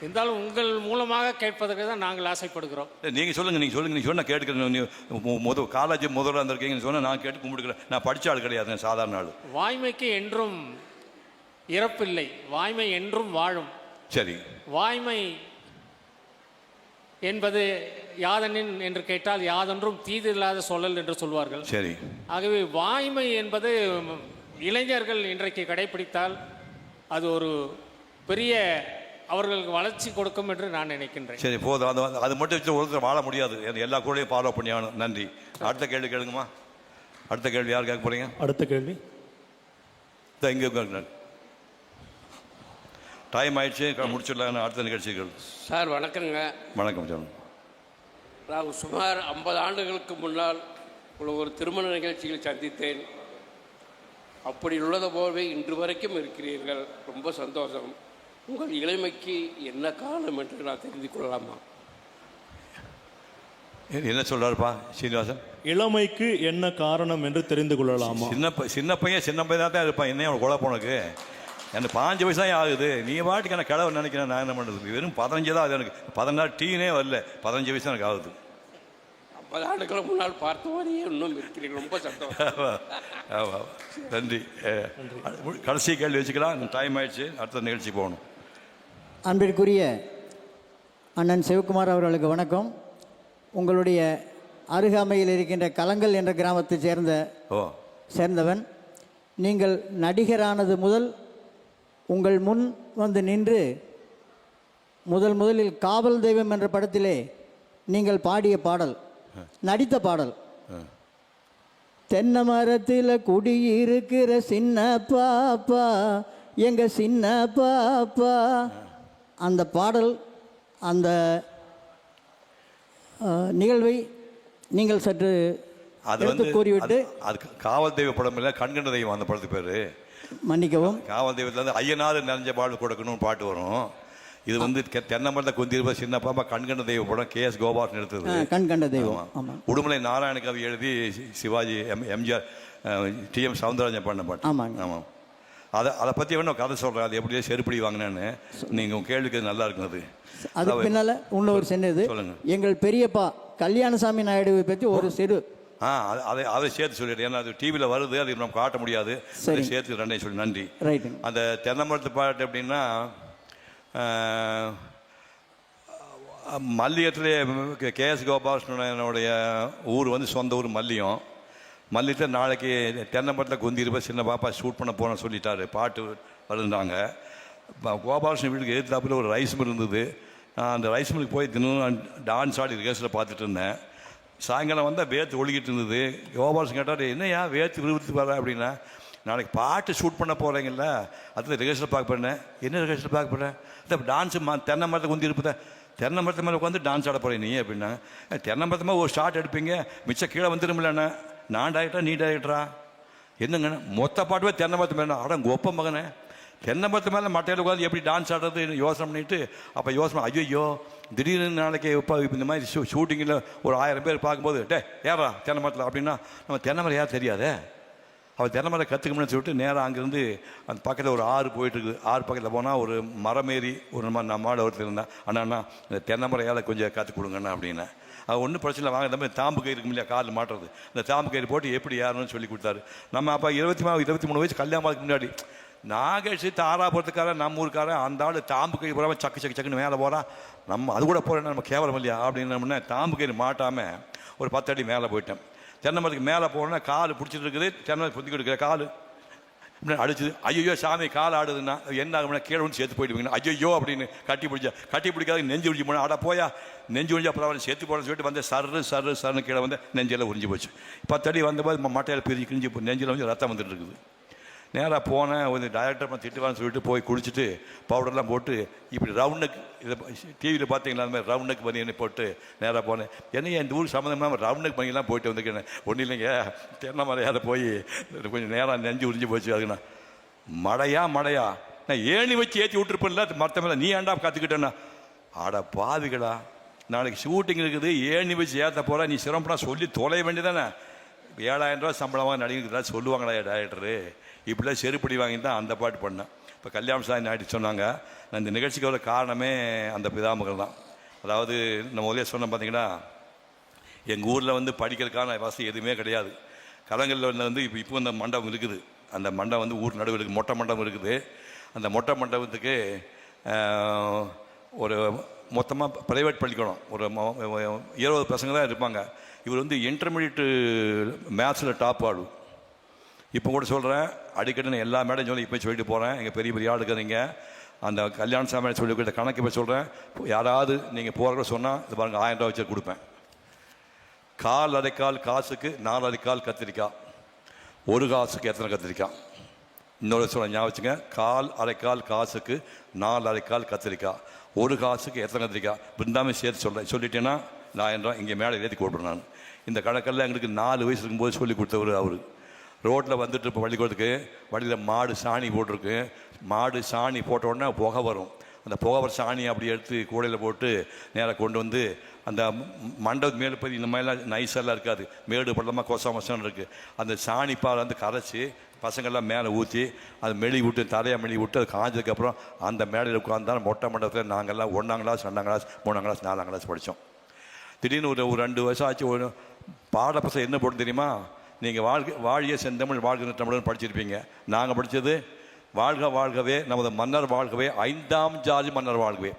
இருந்தாலும் உங்கள் மூலமாக கேட்பதற்கு தான் நாங்கள் ஆசைப்படுகிறோம். நீங்கள் சொல்லுங்கள், நீங்கள் சொன்னால் நான் கேட்டுக்கிறேன். காலேஜ் முதல்ல இருந்திருக்கீங்கன்னு சொன்னால் நான் கேட்டு கும்பிடுக்கிறேன். நான் படித்த ஆள் கிடையாது, சாதாரண ஆள். வாய்மைக்கு என்றும் இறப்பில்லை, வாய்மை என்றும் வாழும். சரி. வாய்மை என்பது யாதனின் என்று கேட்டால் யாதொன்றும் தீதில்லாத சொல்லல் என்று சொல்வார்கள். சரி. ஆகவே வாய்மை என்பது இளைஞர்கள் இன்றைக்கு கடைபிடித்தால் அது ஒரு பெரிய அவர்களுக்கு வளர்ச்சி கொடுக்கும் என்று நான் நினைக்கின்றேன். சரி போதும், அது மட்டும் வச்சு ஒருத்தர் வாழ முடியாது, எல்லா கூடயும் ஃபாலோ பண்ணி ஆகணும். நன்றி. அடுத்த கேள்வி கேளுங்கம்மா. அடுத்த கேள்வி யார் கேட்க போறீங்க? அடுத்த கேள்வி இங்கே டைம் ஆயிடுச்சு, முடிச்சிடலாம். அடுத்த நிகழ்ச்சிகள். சார் வணக்கங்க. வணக்கம் சார். நான் சுமார் 50 ஆண்டுகளுக்கு முன்னால் ஒரு திருமண நிகழ்ச்சியில் சந்தித்தேன். அப்படி உள்ளது போலவே இன்று வரைக்கும் இருக்கிறீர்கள். ரொம்ப சந்தோஷம். உங்கள் இளமைக்கு என்ன காரணம் என்று நான் தெரிந்து கொள்ளலாமா? என்ன சொல்றாருப்பா சீனிவாசன்? இளமைக்கு என்ன காரணம் என்று தெரிந்து கொள்ளலாமா? சின்ன பையன் தான் இருப்பான். என்ன அவன் கொலை போனக்கு எனக்கு 5 வயசு தான் ஆகுது. நீ பாட்டுக்கு எனக்கு கிழவன் நினைக்கிறேன். நான் என்ன பண்ணுறது? வெறும் 15 தான். அது எனக்கு 16 டீனே வரல. 15 வயசு எனக்கு ஆகுது. 50 ஆண்டுகளுக்கு முன்னால் பார்த்தவரையே இன்னும் இருக்கிறீர்கள். ரொம்ப சந்தோஷம். நன்றி. கடைசி கேள்வி வச்சுக்கலாம். டைம் ஆயிடுச்சு, அடுத்த நிகழ்ச்சி போகணும். அன்பிற்குரிய அண்ணன் சிவகுமார் அவர்களுக்கு வணக்கம். உங்களுடைய அருகாமையில் இருக்கின்ற கலங்கல் என்ற கிராமத்தை சேர்ந்தவன். நீங்கள் நடிகரானது முதல் உங்கள் முன் வந்து நின்று முதலில் காவல் தெய்வம் என்ற படத்திலே நீங்கள் பாடிய பாடல், நடித்த பாடல், தென்னை மரத்தில் குடியிருக்கிற சின்ன பாப்பா எங்க சின்ன பாப்பா, அந்த பாடல், அந்த நிகழ்வை நீங்கள் சற்று எடுத்து கூறிவிட்டு. அது காவல் தெய்வ படம் இல்லை, கண்கண்ட தெய்வம் அந்த படத்துக்கு பேரு. மன்னிக்கவும். காவல் தெய்வத்தில் வந்து ஐயனாறு நிறைஞ்ச பாடல் கொடுக்கணும்னு பாட்டு வரும். இது வந்து தென்னை மரத்தை குந்திருப்ப சின்ன பாப்பா கண்கண்ட தெய்வ படம். KS கோபாலன் எடுத்தது. கண்கண்ட தெய்வம். உடுமலை நாராயண கவி எழுதி சிவாஜி எம்ஜிஆர் TM சவுந்தரராஜன் பண்ண பாட்டு. ஆமாம். அதை பற்றி வேணும் கதை சொல்கிறேன். அது எப்படியே செருப்படி வாங்கினேன்னு. நீங்கள் உங்கள் கேள்விக்கு நல்லா இருக்குது. அதுக்கு பின்னால் இன்னொரு சென்னது, எங்கள் பெரியப்பா கல்யாணசாமி நாயுடுவை பற்றி ஒரு சிறு அதை சேர்த்து சொல்லிடுறேன். ஏன்னா அது டிவியில் வருது, அது நம்ம காட்ட முடியாது. சேர்த்து ரெண்டையும் சொல்லி நன்றி. அந்த தென்னை மரத்து பாட்டு எப்படின்னா, மல்லியத்திலே KS கோபாலனுடைய ஊர் வந்து சொந்த ஊர் மல்லியம். மல்லியத்தில் நாளைக்கு தென்னை மரத்தில் குந்திருப்ப சின்ன பாப்பா ஷூட் பண்ண போனோன்னு சொல்லிட்டாரு. பாட்டு வருந்தாங்க. கோபாலகிருஷ்ணன் வீட்டுக்கு எதிர்த்தாப்பில் ஒரு ரைஸ் மில் இருந்தது. அந்த ரைஸ் மில்லுக்கு போய் தினம் டான்ஸ் ஆடி ரிஹர்சலில் பார்த்துட்டு இருந்தேன். சாயங்காலம் வந்தால் வேர்த்து ஒழுகிட்டு இருந்தது. கோபாலகிருஷ்ணன் கேட்டார், என்னையா வேர்த்து விறுவிறுத்து வர அப்படின்னா, நாளைக்கு பாட்டு ஷூட் பண்ண போகிறீங்கள, அதில் ரிஹர்சல் பார்க்க போகிறேன். என்ன ரிஹர்சல் பார்க்க போகிறேன்? இந்த டான்ஸு தென்னை மரத்தை குந்தி இருப்பத, தென்னை மரத்து மேலே உட்காந்து டான்ஸ் ஆட போகிறேன் நீ அப்படின்னா. தென்னை மரத்து மேலே ஒரு ஷார்ட் எடுப்பீங்க, மிச்சம் கீழே வந்துடும்லண்ணே. நான் டைரக்டரா நீ டைரக்டரா? என்னங்கண்ணே மொத்த பாட்டுவே தென்னை மரத்து மேலே. அட ஒப்ப மகனே, தென்னை மரத்து மேலே மட்டையில் உட்காந்து எப்படி டான்ஸ் ஆடுறது யோசனை பண்ணிட்டு, அப்போ யோசனை, ஐயோ திடீர்னு நாளைக்கு இப்போ இந்த மாதிரி ஷூட்டிங்கில் ஒரு 1000 பேர் பார்க்கும்போது, ஏறா தென்னை மரத்தில் அப்படின்னா, நம்ம தென்னை மரம் யார் தெரியாதே. அவள் தென்னை மரம் கற்றுக்கணும்னு சொல்லிட்டு நேராக அங்கேருந்து அந்த பக்கத்தில் ஒரு ஆறு போயிட்டுருக்குது. ஆறு பக்கத்தில் போனால் ஒரு மரமேறி ஒரு நம்மளோட ஒருத்தர் இருந்தான். அண்ணா இந்த தென்னை மரம் ஏழை கொஞ்சம் கற்றுக் கொடுங்கண்ணா அப்படின்னா. அது ஒன்றும் பிரச்சனை வாங்க, இந்த மாதிரி தாம்பு கயிறு இருக்கும் இல்லையா, காலில் மாட்டுறது, அந்த தாம்பு கயிறு போட்டு எப்படி ஏறணும்னு சொல்லி கொடுத்தாரு. நம்ம அப்போ 23 வயசு கல்யாணத்துக்கு முன்னாடி நாகேஷ் தாராபுரத்துக்காரன், நம்ம ஊருக்காரன், அந்த ஆள் தாம்பு கயிறு போடாமல் சக்குன்னு மேலே போகிறான். நம்ம அது கூட போகிறேன்னா நம்ம கேவலம் இல்லையா அப்படின்னு தாம்பு கயிறு மாட்டாமல் ஒரு 10 அடி மேலே போயிட்டேன். தென்னை மரத்துக்கு மேலே போனோன்னா கால் பிடிச்சிட்டு இருக்குது. தென்னை புத்தி கொடுக்குற கால் இப்படி அடிச்சுது. ஐயோ சாமி கால் ஆடுதுன்னா என்ன ஆகும்னா கீழே வந்து சேர்த்து போயிடுவீங்கன்னா, ஐயோ அப்படின்னு கட்டி பிடிக்காது நெஞ்சு உறிஞ்சி போனால், அட போயா நெஞ்சு உறிஞ்சி அப்புறம் அவன் சேர்த்து போடணும்னு சொல்லிட்டு வந்து சர்ன்னு கீழே வந்து நெஞ்செல்லாம் உறிஞ்சி போச்சு. 10 அடி வந்தபோது மட்டையில் பிரிஞ்சு கிழிஞ்சி நெஞ்சில் வந்து ரத்தம் வந்துட்டு இருக்குது. நேராக போனேன். ஒரு டைரக்டர் திட்டுவான்னு சொல்லிட்டு போய் குடிச்சிட்டு பவுடர்லாம் போட்டு இப்படி ரவுண்டுக்கு, இதை டிவியில் பார்த்தீங்களா அந்த மாதிரி ரவுண்டுக்கு பண்ணி போட்டு நேராக போனேன். என்னையா இந்த ஊருக்கு சம்மந்தமாக ரவுண்டுக்கு பண்ணிலாம் போயிட்டு வந்துருக்கேன். ஒன்றும் இல்லைங்க, தென்னை மலையாத போய் கொஞ்சம் நேரம் நெஞ்சு உறிஞ்சி போச்சு. அதுக்குண்ணா மழையா நான் ஏணி வச்சு ஏற்றி விட்டுருப்பேன்ல மற்ற மேலே, நீ ஏன்டா கற்றுக்கிட்டேன்னா. ஆட பாவிகளா, நாளைக்கு ஷூட்டிங் இருக்குது, ஏணி வச்சு ஏற்ற போகிறா, நீ சிரமப்படா சொல்லி தொலைய வேண்டியதானே. 7000 ரூபா சம்பளமாக நடிகர் சொல்லுவாங்களா டைரக்டரு, இப்படிலாம் செருப்படி வாங்கி தான் அந்த பாட்டு பண்ணேன். இப்போ கல்யாணசாமி நாயுடு சொன்னாங்க. நான் இந்த நிகழ்ச்சிக்கு வர காரணமே அந்த பிதாமகள் தான். அதாவது நம்ம முதலே சொன்ன பார்த்தீங்கன்னா, எங்கள் ஊரில் வந்து படிக்கிறதுக்கான வசதி எதுவுமே கிடையாது. கலங்கல்ல வந்து இப்போ இந்த மண்டபம் இருக்குது. அந்த மண்டபம் வந்து ஊர் நடுவில் இருக்குது, மொட்டை மண்டபம் இருக்குது. அந்த மொட்டை மண்டபத்துக்கு ஒரு மொத்தமாக ப்ரைவேட் பள்ளிக்கூடம் ஒரு 20 பசங்க தான் இருப்பாங்க. இவர் வந்து இன்டர்மீடியட்டு மேத்ஸில் டாப் ஆடு. இப்போ கூட சொல்கிறேன், அடிக்கடி நான் எல்லா மேடையும் சொல்லி இப்போ சொல்லிட்டு போகிறேன். எங்கள் பெரிய ஆள் இருக்கிறீங்க, அந்த கல்யாண சாமியை சொல்லி கொடுத்த கணக்கு இப்போ சொல்கிறேன். யாராவது நீங்கள் போகிற சொன்னால் இது பாருங்கள் 1000 ரூபா வச்சு கொடுப்பேன். கால் அரைக்கால் காசுக்கு 4 அரைக்கால் கத்திரிக்காய். ஒரு காசுக்கு எத்தனை கத்திரிக்காய்? இன்னொரு சொல்ல ஞாபகம் வச்சுங்க. கால் அரைக்கால் காசுக்கு 4 அரைக்கால் கத்திரிக்காய். ஒரு காசுக்கு எத்தனை கத்திரிக்காய்? பிருந்தாமே சேர்த்து சொல்லிட்டேன்னா 1000 ரூபா இங்கே மேலே ஏற்றி கொடுப்பேன் நான். இந்த கணக்கெல்லாம் எங்களுக்கு 4 வயசு இருக்கும்போது சொல்லி கொடுத்தவர் அவர். ரோட்டில் வந்துட்டு இப்போ பள்ளிக்கூடத்துக்கு வழியில் மாடு சாணி போட்டிருக்கு. மாடு சாணி போட்ட உடனே புகை வரும். அந்த புகை வர சாணியை அப்படி எடுத்து கூடையில் போட்டு நேராக கொண்டு வந்து அந்த மண்டபத்து மேலே போய் இந்த மாதிரிலாம் நைஸெல்லாம் இருக்காது, மேடு பள்ளமாக கொசமசம் இருக்குது. அந்த சாணி பால் வந்து கரைச்சி பசங்கள்லாம் மேலே ஊற்றி அது மெழி விட்டு தலையை மெழி விட்டு அது காஞ்சதுக்கப்புறம் அந்த மேடையில் உட்காந்தாலும் மொட்டை மண்டபத்தில் நாங்கள்லாம் 1ஆம் கிளாஸ் 2ஆம் கிளாஸ் 3ஆம் கிளாஸ் 4ஆம் கிளாஸ் படித்தோம். திடீர்னு ஒரு 2 வருஷம் ஆச்சு. ஒரு பாடப்புத்தகம் என்ன போட்டு தெரியுமா? நீங்கள் வாழிய செந்தமிழ் வாழ்க தமிழ்னு படிச்சிருப்பீங்க. நாங்கள் படித்தது வாழ்க வாழ்கவே நமது மன்னர் வாழ்கவே 5ஆம் ஜார்ஜ் மன்னர் வாழ்கவே.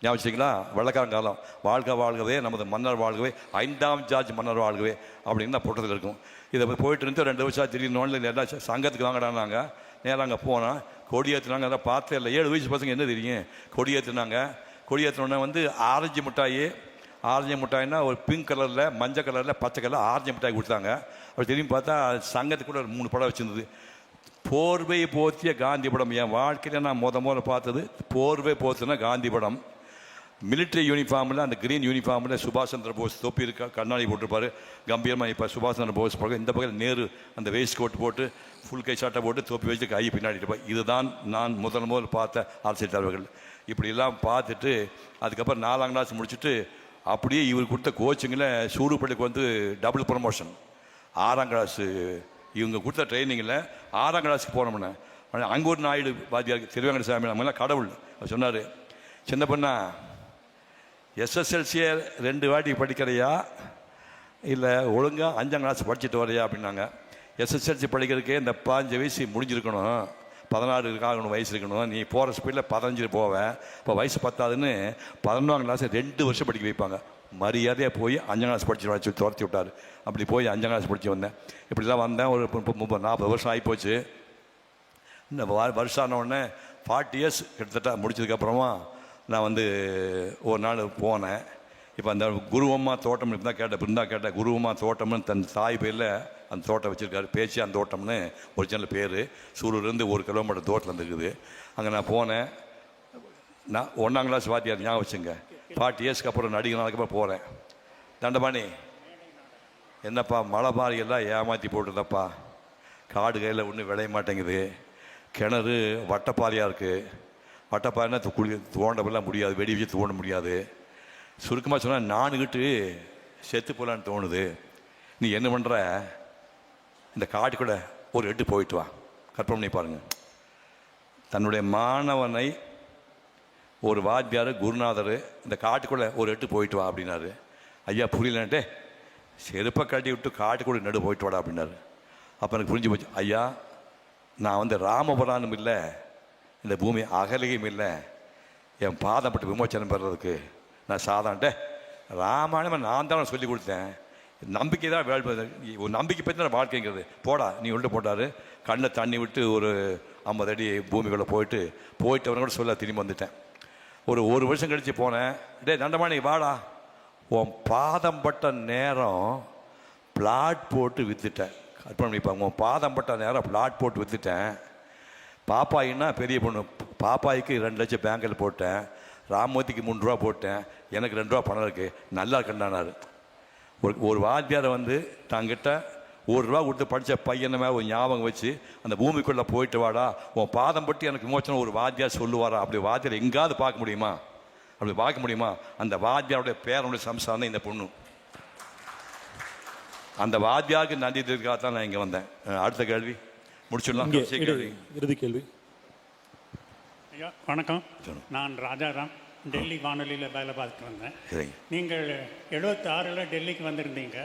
ஞாபகம் வச்சிங்களா? வெள்ளக்காரங்காலம். வாழ்க வாழ்கவே நமது மன்னர் வாழ்கவே 5ஆம் ஜார்ஜ் மன்னர் வாழ்கவே அப்படின்னு தான் போட்டதில் இருக்கும். இதை போயிட்டு இருந்து 2 வருஷம் திடீர்னு எல்லாம் சங்கத்துக்கு வாங்கினாங்க. நேராக அங்கே போனால் கொடியேற்றினாங்க. அதை பார்த்தே இல்லை. 7 வயசு பசங்க என்ன தெரியும்? கொடியேற்றினாங்க. கொடியேற்றினோடனே வந்து ஆரஞ்சு மிட்டாய்னா ஒரு பிங்க் கலரில், மஞ்சள் கலரில், பச்சை கலரில் ஆரஞ்சு மிட்டாய் கொடுத்தாங்க. அப்படி திரும்பி பார்த்தா சங்கத்துக்கு கூட 3 படம் வச்சுருந்தது. போர்வை போர்த்திய காந்தி படம். என் வாழ்க்கையில் நான் முதல்ல பார்த்தது போர்வை போர்த்தின காந்தி படம். மிலிட்ரி யூனிஃபார்மில், அந்த க்ரீன் யூனிஃபார்மில் சுபாஷ் சந்திர போஸ் தொப்பி இருக்கா, கண்ணாடி போட்டிருப்பார், கம்பீரமாக. இப்போ சுபாஷ் சந்திர போஸ் போக இந்த பக்கம் நேரு அந்த வேஸ்ட் கோட் போட்டு ஃபுல் கை சட்டை போட்டு தொப்பி வச்சு கை பின்னாடி இருப்பார். இதுதான் நான் முதல் பார்த்த அரசியல் தலைவர்கள். இப்படிலாம் பார்த்துட்டு அதுக்கப்புறம் 4ஆம் கிளாஸ் முடிச்சுட்டு அப்படியே இவர் கொடுத்த கோச்சிங்கில் சூடுபள்ளிக்கு வந்து டபுள் ப்ரமோஷன். 6ஆம் கிளாஸு இவங்க கொடுத்த ட்ரைனிங்கில் 6ஆம் கிளாஸுக்கு போனோம்னா அங்கே ஒரு நாயுடு வாத்தியார் திருவேங்கட சாமி நம்மளாம் கடவுள் சொன்னார், சின்ன பொண்ணா எஸ்எஸ்எல்சியை 2 வாட்டி படிக்கிறையா இல்லை ஒழுங்காக 5ஆம் கிளாஸ் படிச்சுட்டு வரையா அப்படின்னாங்க. எஸ்எஸ்எல்சி படிக்கிறதுக்கே இந்த 15 வயசு முடிஞ்சிருக்கணும், 16 ஆகணும் வயசு இருக்கணும். நீ போகிற ஸ்பீடில் 15 போவேன். இப்போ வயசு 10 11ஆம் கிளாஸ் 2 வருஷம் படிக்க வைப்பாங்க. மரியாதையாக போய் 5ஆம் கிளாஸ் படிச்சு வச்சு துரத்தி விட்டார். அப்படி போய் 5ஆம் கிளாஸ் படித்து வந்தேன். இப்படிலாம் வந்தேன். ஒரு 40 வருஷம் ஆகிப்போச்சு. இந்த வருஷம் ஆனவுடனே 40 இயர்ஸ் கிட்டத்தட்ட முடிச்சதுக்கப்புறமா நான் வந்து ஒரு நாள் போனேன். இப்போ அந்த குருவம்மா தோட்டம் தான் கேட்டேன். குருவம்மா தோட்டம்னு தன் தாய் பேரில் அந்த தோட்டம் வச்சுருக்காரு. பேச்சியான் தோட்டம்னு ஒரிஜினல் பேர். சூலூர்லேருந்து 1 கிலோமீட்டர் தூரத்தில் இருக்குது. அங்கே நான் போனேன். நான் 1ஆம் கிளாஸ் வாத்தியார், ஞாபகம் வச்சுங்க. 40 இயர்ஸ்க்கு அப்புறம் நடிகை நாளுக்கப்புறம் போகிறேன். தண்டபாணி என்னப்பா மழை பாரியெல்லாம் ஏமாற்றி போட்டுதப்பா, காடு கையில் ஒன்றும் விளைய மாட்டேங்குது, கிணறு வட்டப்பாறையாக இருக்குது, வட்டப்பாறைனா தோண்டப்பெல்லாம் முடியாது, வெடி வச்சு தோண்ட முடியாது. சுருக்கமாக சொன்னால் நானுக்கிட்டு செத்து போகலான்னு தோணுது. நீ என்ன பண்ணுற, இந்த காட்டுக்குள்ளே ஒரு எட்டு போயிட்டு வா. கற்பனை பண்ணி பாருங்கள். தன்னுடைய மாணவனை ஒரு வாத்தியார் குருநாதர் இந்த காட்டுக்குள்ளே ஒரு எட்டு போயிட்டு வா அப்படின்னாரு. ஐயா புரியலன்ட்டே செருப்பை கட்டி விட்டு காட்டுக்குள்ளே நடு போயிட்டு வாடா அப்படின்னாரு. அப்போ எனக்கு புரிஞ்சு போச்சு, ஐயா நான் வந்து ராமபுராணம் இல்லை, இந்த பூமி அகலியும் இல்லை, என் பாதப்பட்டு விமோச்சனம் பெறதுக்கு நான் சாதான்ட்டே ராமாயணம் நான் தான் சொல்லி கொடுத்தேன். நம்பிக்கை தான் ஒரு நம்பிக்கை பற்றி தான் வாழ்க்கைங்கிறது. போடா நீ உள்ள போட்டார். கண்ணில் தண்ணி விட்டு ஒரு 50 அடி பூமிக்குள்ளே போயிட்டு அவனை கூட சொல்ல திரும்பி வந்துட்டேன். ஒரு வருஷம் கழித்து போனேன். டே நண்டமாணி வாடா, உன் பாதம் பட்ட நேரம் பிளாட் போட்டு விற்றுட்டேன். கற்பனை பண்ணிப்பாங்க, உன் பாதம் பட்ட நேரம் பிளாட் போட்டு விற்றுட்டேன். பாப்பாயின்னா பெரிய பொண்ணு, பாப்பாய்க்கு 2 லட்சம் பேங்கில் போட்டேன், ராமூர்த்திக்கு 3 ரூபா போட்டேன், எனக்கு 2 ரூபா பணம் இருக்குது, நல்லா கண்டானார். ஒரு வாத்தியாரை வந்து தங்கிட்ட 1 ரூபா கொடுத்து படித்த பையனை மேலே ஒரு ஞாபகம் வச்சு அந்த பூமிக்குள்ளே போயிட்டு வாடா, உன் பாதம் பட்டு எனக்கு விமோச்சனம் ஒரு வாத்தியார் சொல்லுவாரா? அப்படி வாத்தியார் எங்காவது பார்க்க முடியுமா? அப்படி பார்க்க முடியுமா? அந்த வாத்தியாருடைய பேரனுடைய சம்சாரம் தான் இந்த பொண்ணு. அந்த வாத்தியாருக்கு நன்றி தெரிவிக்காதான் நான் இங்கே வந்தேன். அடுத்த கேள்வி முடிச்சிடலாம். இறுதி கேள்வி. ஐயா வணக்கம், நான் ராஜாராம், டெல்லி வானொலியில் வேலை பார்த்துட்டு வந்தேன். நீங்கள் 76 டெல்லிக்கு வந்திருந்தீங்க.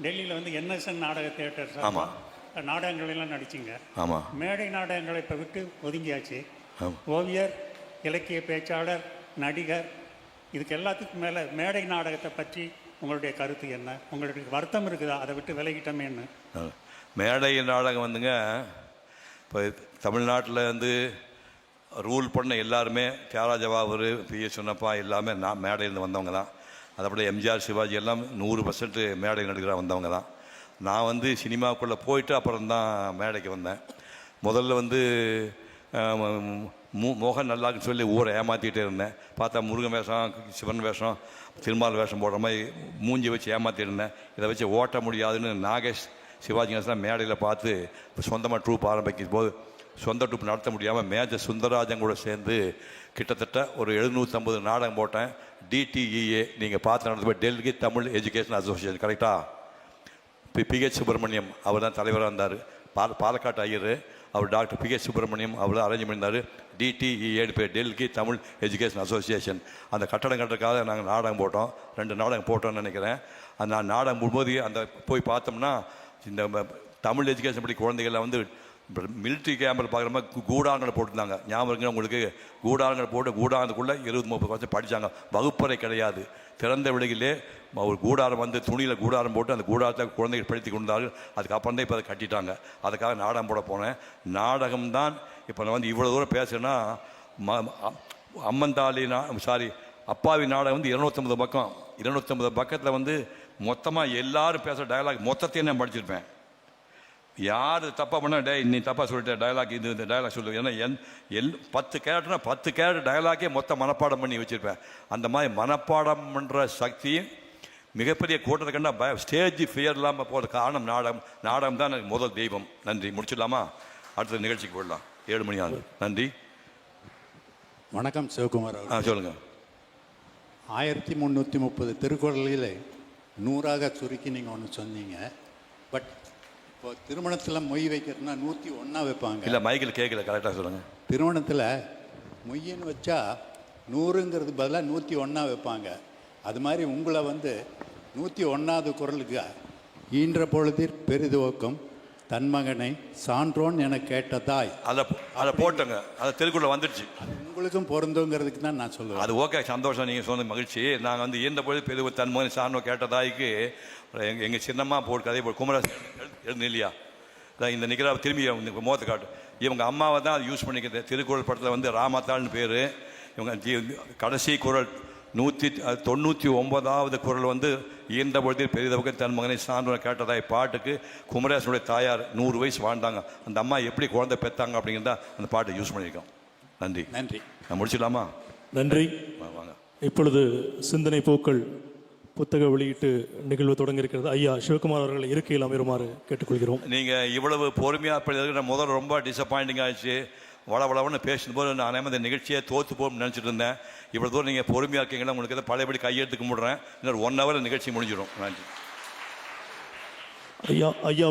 டெல்லியில் வந்து என்எஸ்என் நாடக தியேட்டர் நாடகங்களெல்லாம் நடிச்சிங்க. ஆமாம். மேடை நாடகங்களை இப்போ விட்டு ஒதுங்கியாச்சு. ஓவியர், இலக்கிய பேச்சாளர், நடிகர், இதுக்கு எல்லாத்துக்கும் மேலே மேடை நாடகத்தை பற்றி உங்களுடைய கருத்து என்ன? உங்களுடைய வருத்தம் இருக்குதா அதை விட்டு விலகிட்டோமே என்ன? மேடை நாடகம் வந்துங்க இப்போ தமிழ்நாட்டில் வந்து ரூல் பண்ண எல்லாருமே தியாகராஜவா, அவர் பி.எஸ். சொன்னப்பா எல்லாமே நான் மேடையிலேருந்து வந்தவங்க தான். அதப்படி எம்ஜிஆர், சிவாஜி எல்லாம் 100% மேடை நடிகராக வந்தவங்க தான். நான் வந்து சினிமாவுக்குள்ளே போயிட்டு அப்புறம் தான் மேடைக்கு வந்தேன். முதல்ல வந்து மோகன் நல்லாக்குன்னு சொல்லி ஊரை ஏமாற்றிக்கிட்டே இருந்தேன். பார்த்தா முருகன் வேஷம், சிவன் வேஷம், திருமால் வேஷம் போடுற மாதிரி மூஞ்சி வச்சு ஏமாற்றிட்டு இருந்தேன். இதை வச்சு ஓட்ட முடியாதுன்னு நாகேஷ், சிவாஜி கணேசன் மேடையில் பார்த்து சொந்தமாக ட்ரூப் ஆரம்பிக்கும் போது சொந்த ட்ரூப் நடத்த முடியாமல் மேஜர் சுந்தரராஜன் கூட சேர்ந்து கிட்டத்தட்ட ஒரு 750 நாடகம் போட்டேன். DTEA நீங்கள் பார்த்து நடந்து போய் டெல்லி தமிழ் எஜுகேஷன் அசோசியேஷன், கரெக்டாக PH சுப்பிரமணியம் அவர் தான் தலைவராக இருந்தார். பாலக்காட்டு ஐயர் அவர் டாக்டர் PH சுப்பிரமணியம் அவர் தான் அரேஞ்ச் பண்ணியிருந்தார். DTEA பேர் டெல்லி தமிழ் எஜுகேஷன் அசோசியேஷன். அந்த கட்டடம் கட்டுறதுக்காக நாங்கள் நாடகம் போட்டோம், 2 நாடகம் போட்டோம்னு நினைக்கிறேன். அந்த நாடகம் போடும்போது அந்த போய் பார்த்தோம்னா இந்த தமிழ் எஜுகேஷன் படி குழந்தைகளை வந்து மிலிட்ரி கேம்பில் பார்க்குற மாதிரி கூடாரங்களை போட்டிருந்தாங்க. ஞாபகம் இருக்குங்க உங்களுக்கு? கூடாரங்களை போட்டு கூடாரத்துக்குள்ளே 20-30 வருஷம் படித்தாங்க. வகுப்பறை கிடையாது, திறந்த விலையிலே ஒரு கூடாரம் வந்து துணியில் கூடாரம் போட்டு அந்த கூடாரத்தில் குழந்தைகள் படித்து கொண்டார்கள். அதுக்கப்புறம் தான் இப்போ அதை கட்டிட்டாங்க. அதுக்காக நாடகம் போட போனேன். நாடகம்தான் இப்போ நான் வந்து இவ்வளோ தூரம் பேசுகிறேன்னா அம்மந்தாலி அப்பாவி நாடகம் வந்து 250 பக்கம். 250 பக்கத்தில் வந்து மொத்தமாக எல்லாரும் பேசுகிற டயலாக் மொத்தத்தையும் நான் படிச்சிருப்பேன். யார் தப்பாக பண்ணால் நீ தப்பாக சொல்லிட்ட டயலாக் இந்த டயலாக் சொல்லு. ஏன்னா 10 கேரக்டர்னா 10 கேரக்டர் டயலாக்கே மொத்தம் மனப்பாடம் பண்ணி வச்சுருப்பேன். அந்த மாதிரி மனப்பாடம் பண்ணுற சக்தியும் மிகப்பெரிய கூட்டத்தை கண்டா ஸ்டேஜ் ஃபியர் இல்லாமல் போகிற காரணம் நாடகம் தான் எனக்கு முதல் தெய்வம். நன்றி. முடிச்சிடலாமா? அடுத்த நிகழ்ச்சிக்கு போடலாம். 7 மணி ஆகுது. நன்றி. வணக்கம் சிவகுமார் அவர்கள். சொல்லுங்கள். 1330 திருக்குறளில் 100ஆக சுருக்கி நீங்கள் ஒன்று சொன்னீங்க. பட் இப்போ திருமணத்தில் மொய் வைக்கிறதுனா 101 வைப்பாங்க. இல்லை, மைக்கில் கேட்கல, கரெக்டாக சொல்லுங்கள். திருமணத்தில் மொய்ன்னு வச்சா 100ங்கிறது பதிலாக 101 வைப்பாங்க. அது மாதிரி உங்களை வந்து 101வது குறளுக்கு ஈன்ற பொழுதில் பெரிதுவக்கம் தன் மகனை சான்றோன் என கேட்டதாய் அதை போட்டோங்க. அது திருக்குறள் வந்துடுச்சு. அது உங்களுக்கும் பொருந்துங்கிறதுக்கு தான் நான் சொல்லுவேன். அது ஓகே, சந்தோஷம். நீங்கள் சொன்ன மகிழ்ச்சி. நாங்கள் வந்து ஈன்ற பொழுது பெரிய தன் மகனை சான்றோன் கேட்டதாய்க்கு எங்கள் சின்னம்மா போட்டு கதை போட்டு குமரன் எழுந்து இல்லையா இந்த நிகழ்வை திரும்பி முகத்தை காட்டு. இவங்க அம்மாவை தான் அது யூஸ் பண்ணிக்கிறது. திருக்குறள் படத்தில் வந்து ராமத்தாள்னு பேர். இவங்க கடைசி குறள் 199வது குறள் வந்து ஈன்ற பொழுதில் பெரிதவங்க தன் மகனை சான்றோனை கேட்டதாய் பாட்டுக்கு குமரேசனுடைய தாயார் 100 வயசு வாழ்ந்தாங்க. அந்த அம்மா எப்படி குழந்தை பெற்றாங்க அப்படிங்கிறத அந்த பாட்டை யூஸ் பண்ணியிருக்கோம். நன்றி. நன்றி. நான் முடிச்சிடலாமா? நன்றி. வாங்க. இப்பொழுது சிந்தனை போக்கள் புத்தக வெளியீட்டு நிகழ்வு தொடங்க இருக்கிறது. ஐயா சிவகுமார் அவர்கள் இருக்கையில் அமருமாறு கேட்டுக்கொள்கிறோம். நீங்கள் இவ்வளவு பொறுமையாக முதல்ல ரொம்ப டிசப்பாயிண்டிங் ஆயிடுச்சு. வளவளவுன்னு பேசும்போது நான் இந்த நிகழ்ச்சியை தோற்று போகணும்னு நினச்சிட்டு இருந்தேன். இவ்வளோ தூரம் நீங்கள் பொறுமையாக இருக்கீங்கன்னா உங்களுக்கு எதாவது பழையபடி கையெழுத்து கும்பிடுறேன். இன்னொரு 1 hour நிகழ்ச்சி முடிஞ்சிடும். நன்றி. ஐயா